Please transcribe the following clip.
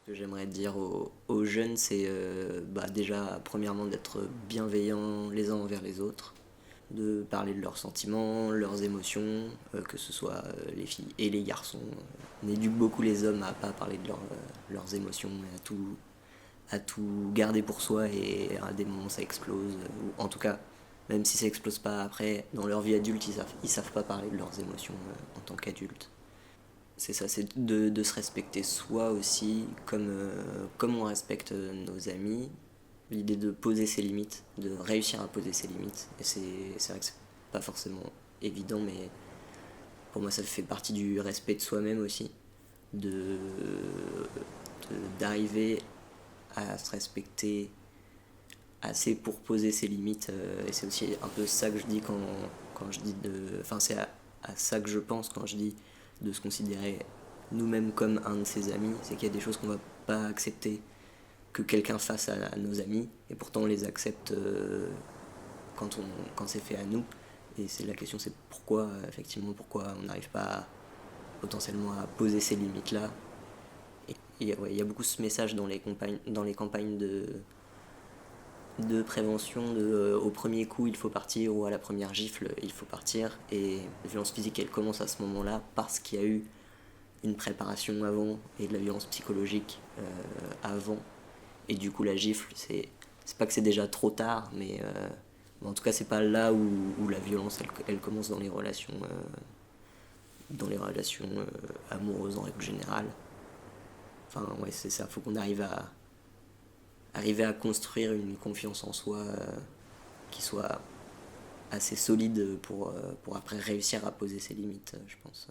Ce que j'aimerais dire aux jeunes, c'est déjà, premièrement, d'être bienveillants les uns envers les autres, de parler de leurs sentiments, leurs émotions, que ce soit les filles et les garçons. On éduque beaucoup les hommes à pas parler de leurs émotions et à tout garder pour soi, et à des moments ça explose. Ou en tout cas, même si ça explose pas après, dans leur vie adulte, ils savent pas parler de leurs émotions en tant qu'adultes. C'est ça, c'est de se respecter soi aussi, comme on respecte nos amis. L'idée de poser ses limites, de réussir à poser ses limites. Et c'est vrai que c'est pas forcément évident, mais pour moi ça fait partie du respect de soi-même aussi. De, D'arriver à se respecter assez pour poser ses limites. Et c'est aussi un peu ça que je dis quand je dis de. Enfin, c'est à ça que je pense quand je dis de se considérer nous-mêmes comme un de ses amis. C'est qu'il y a des choses qu'on va pas accepter que quelqu'un fasse à nos amis, et pourtant on les accepte quand c'est fait à nous. Et c'est la question, c'est pourquoi, effectivement, pourquoi on n'arrive pas potentiellement à poser ces limites-là. Et ouais, il y a beaucoup ce message dans les campagnes de prévention au premier coup il faut partir, ou à la première gifle il faut partir. Et la violence physique elle commence à ce moment-là parce qu'il y a eu une préparation avant, et de la violence psychologique avant. Et du coup la gifle, c'est pas que c'est déjà trop tard, mais en tout cas c'est pas là où la violence elle commence dans les relations amoureuses en règle générale. Enfin ouais, c'est ça, faut qu'on arriver à construire une confiance en soi qui soit assez solide pour après réussir à poser ses limites, je pense.